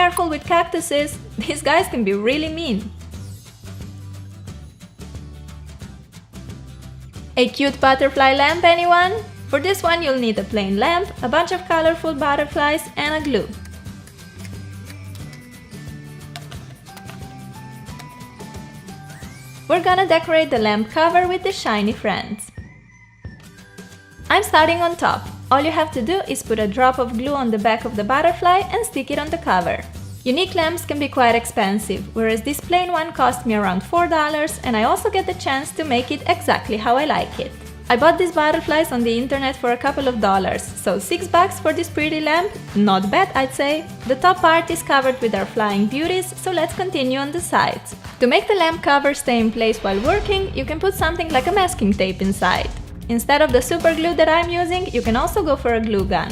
Careful with cactuses, these guys can be really mean. A cute butterfly lamp, anyone? For this one you'll need a plain lamp, a bunch of colorful butterflies and a glue. We're gonna decorate the lamp cover with the shiny friends. I'm starting on top. All you have to do is put a drop of glue on the back of the butterfly and stick it on the cover. Unique lamps can be quite expensive, whereas this plain one cost me around $4 and I also get the chance to make it exactly how I like it. I bought these butterflies on the internet for a couple of dollars, so $6 for this pretty lamp? Not bad, I'd say. The top part is covered with our flying beauties, so let's continue on the sides. To make the lamp cover stay in place while working, you can put something like a masking tape inside. Instead of the super glue that I'm using, you can also go for a glue gun.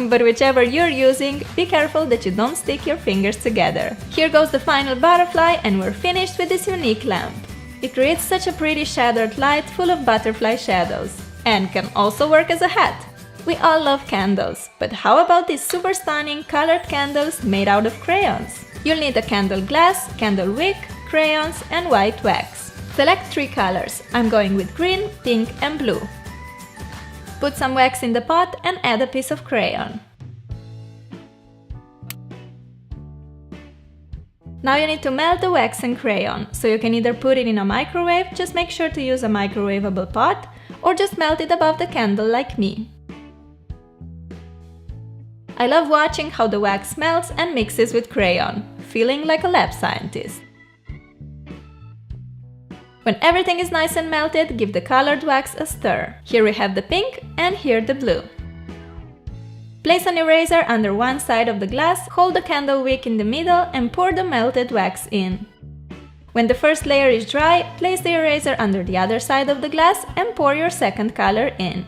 But whichever you're using, be careful that you don't stick your fingers together. Here goes the final butterfly and we're finished with this unique lamp. It creates such a pretty shadowed light full of butterfly shadows, and can also work as a hat. We all love candles, but how about these super stunning colored candles made out of crayons? You'll need a candle glass, candle wick, crayons and white wax. Select 3 colors. I'm going with green, pink and blue. Put some wax in the pot and add a piece of crayon. Now you need to melt the wax and crayon, so you can either put it in a microwave, just make sure to use a microwavable pot, or just melt it above the candle like me. I love watching how the wax melts and mixes with crayon, feeling like a lab scientist. When everything is nice and melted, give the colored wax a stir. Here we have the pink and here the blue. Place an eraser under one side of the glass, hold the candle wick in the middle and pour the melted wax in. When the first layer is dry, place the eraser under the other side of the glass and pour your second color in.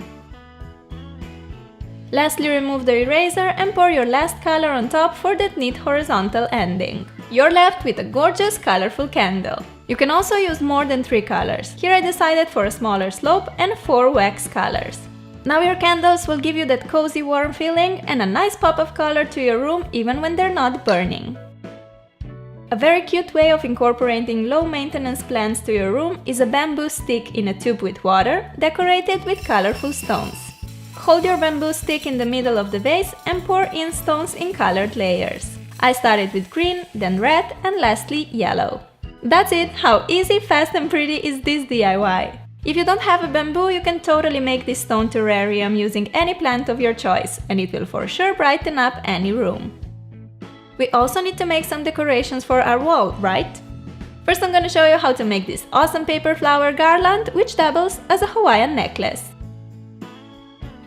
Lastly, remove the eraser and pour your last color on top for that neat horizontal ending. You're left with a gorgeous, colorful candle. You can also use more than 3 colors. Here I decided for a smaller slope and 4 wax colors. Now your candles will give you that cozy warm feeling and a nice pop of color to your room even when they're not burning. A very cute way of incorporating low maintenance plants to your room is a bamboo stick in a tube with water, decorated with colorful stones. Hold your bamboo stick in the middle of the vase and pour in stones in colored layers. I started with green, then red and lastly yellow. That's it! How easy, fast and pretty is this DIY? If you don't have a bamboo, you can totally make this stone terrarium using any plant of your choice, and it will for sure brighten up any room. We also need to make some decorations for our wall, right? First I'm gonna show you how to make this awesome paper flower garland, which doubles as a Hawaiian necklace.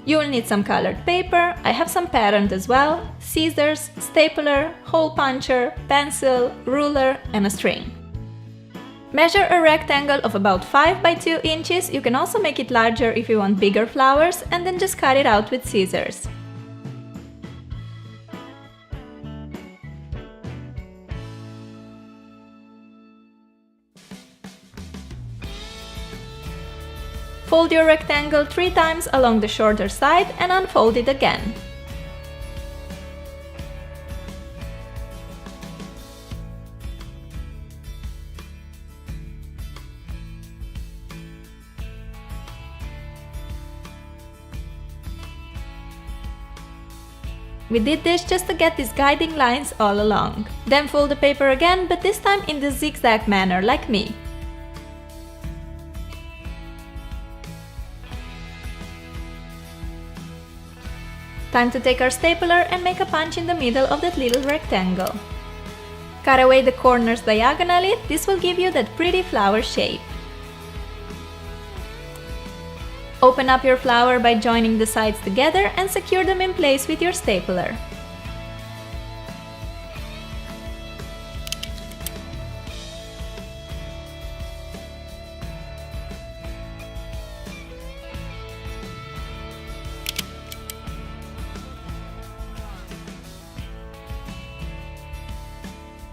You will need some colored paper, I have some patterned as well, scissors, stapler, hole puncher, pencil, ruler and a string. Measure a rectangle of about 5 by 2 inches, you can also make it larger if you want bigger flowers, and then just cut it out with scissors. Fold your rectangle 3 times along the shorter side and unfold it again. We did this just to get these guiding lines all along. Then fold the paper again, but this time in the zigzag manner, like me. Time to take our stapler and make a punch in the middle of that little rectangle. Cut away the corners diagonally, this will give you that pretty flower shape. Open up your flower by joining the sides together and secure them in place with your stapler.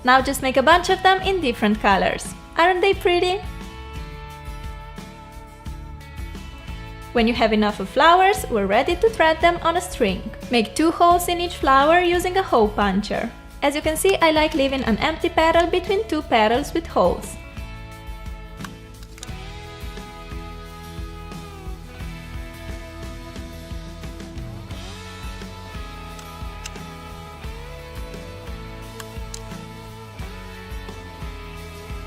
Now just make a bunch of them in different colors. Aren't they pretty? When you have enough of flowers, we're ready to thread them on a string. Make 2 holes in each flower using a hole puncher. As you can see, I like leaving an empty petal between 2 petals with holes.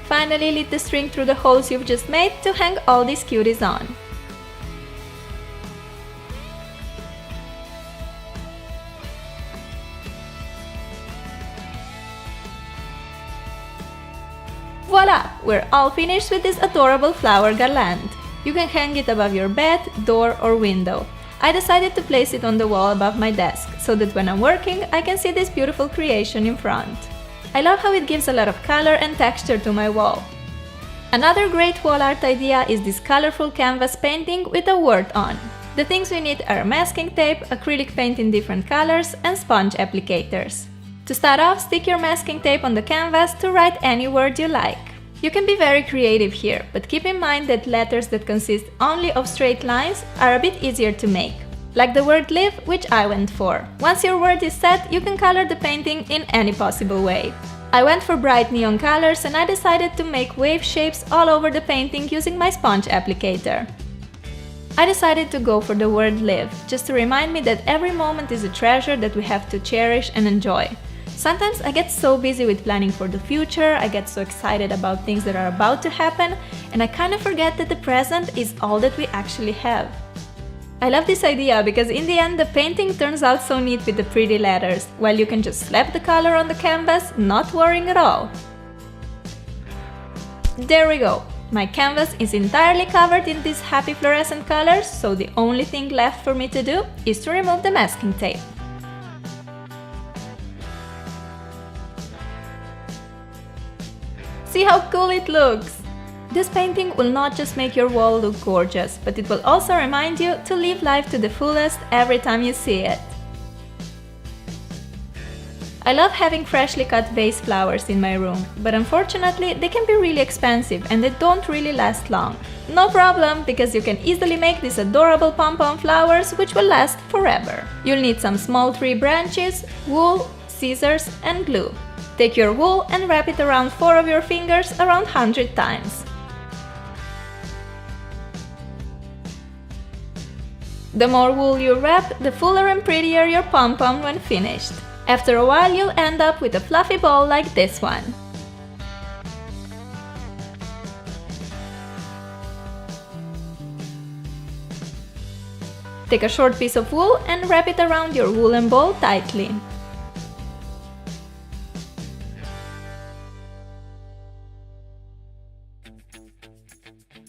Finally, lead the string through the holes you've just made to hang all these cuties on. Voila! We're all finished with this adorable flower garland. You can hang it above your bed, door or window. I decided to place it on the wall above my desk, so that when I'm working, I can see this beautiful creation in front. I love how it gives a lot of color and texture to my wall. Another great wall art idea is this colorful canvas painting with a word on. The things we need are masking tape, acrylic paint in different colors, and sponge applicators. To start off, stick your masking tape on the canvas to write any word you like. You can be very creative here, but keep in mind that letters that consist only of straight lines are a bit easier to make. Like the word live, which I went for. Once your word is set, you can color the painting in any possible way. I went for bright neon colors and I decided to make wave shapes all over the painting using my sponge applicator. I decided to go for the word live, just to remind me that every moment is a treasure that we have to cherish and enjoy. Sometimes I get so busy with planning for the future, I get so excited about things that are about to happen, and I kind of forget that the present is all that we actually have. I love this idea because in the end the painting turns out so neat with the pretty letters, while you can just slap the color on the canvas, not worrying at all. There we go! My canvas is entirely covered in these happy fluorescent colors, so the only thing left for me to do is to remove the masking tape. See how cool it looks! This painting will not just make your wall look gorgeous, but it will also remind you to live life to the fullest every time you see it. I love having freshly cut vase flowers in my room, but unfortunately they can be really expensive and they don't really last long. No problem, because you can easily make these adorable pom-pom flowers which will last forever. You'll need some small tree branches, wool, scissors and glue. Take your wool and wrap it around 4 of your fingers around 100 times. The more wool you wrap, the fuller and prettier your pom-pom when finished. After a while you'll end up with a fluffy ball like this one. Take a short piece of wool and wrap it around your woolen ball tightly.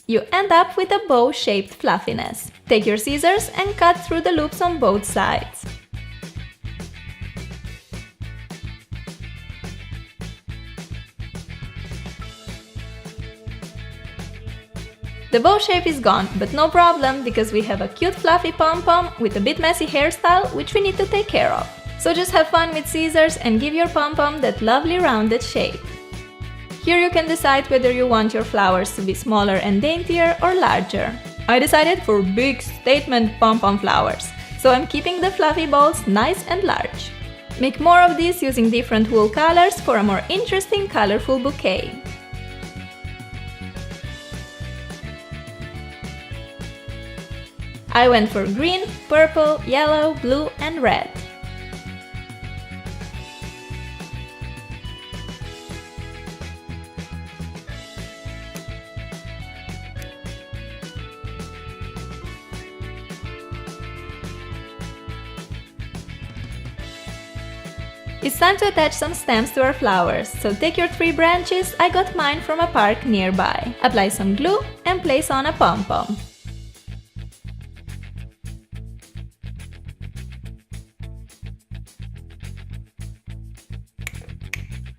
You end up with a bow-shaped fluffiness. Take your scissors and cut through the loops on both sides. The bow shape is gone, but no problem, because we have a cute fluffy pom-pom with a bit messy hairstyle which we need to take care of. So just have fun with scissors and give your pom-pom that lovely rounded shape. Here you can decide whether you want your flowers to be smaller and daintier or larger. I decided for big statement pom-pom flowers, so I'm keeping the fluffy balls nice and large. Make more of these using different wool colors for a more interesting colorful bouquet. I went for green, purple, yellow, blue and red. It's time to attach some stems to our flowers, so take your 3 branches, I got mine from a park nearby. Apply some glue and place on a pom-pom.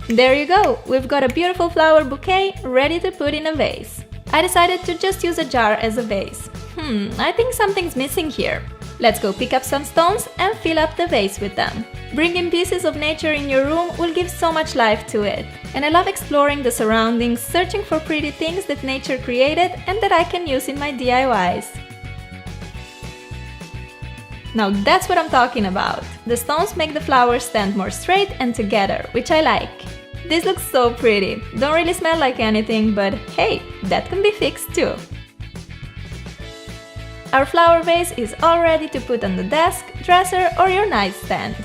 There you go! We've got a beautiful flower bouquet ready to put in a vase. I decided to just use a jar as a vase. I think something's missing here. Let's go pick up some stones and fill up the vase with them. Bringing pieces of nature in your room will give so much life to it. And I love exploring the surroundings, searching for pretty things that nature created and that I can use in my DIYs. Now that's what I'm talking about. The stones make the flowers stand more straight and together, which I like. This looks so pretty. Don't really smell like anything, but hey, that can be fixed too. Our flower vase is all ready to put on the desk, dresser or your nightstand.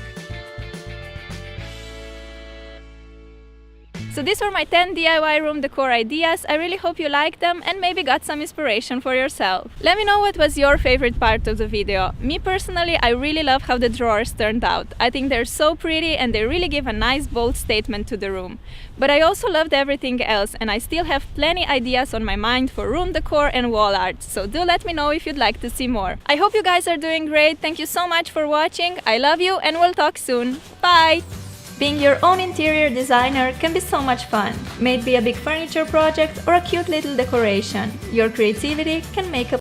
So these were my 10 DIY room decor ideas. I really hope you liked them and maybe got some inspiration for yourself. Let me know what was your favorite part of the video. Me personally, I really love how the drawers turned out. I think they're so pretty and they really give a nice bold statement to the room. But I also loved everything else and I still have plenty ideas on my mind for room decor and wall art. So do let me know if you'd like to see more. I hope you guys are doing great. Thank you so much for watching. I love you and we'll talk soon. Bye! Being your own interior designer can be so much fun. May it be a big furniture project or a cute little decoration. Your creativity can make a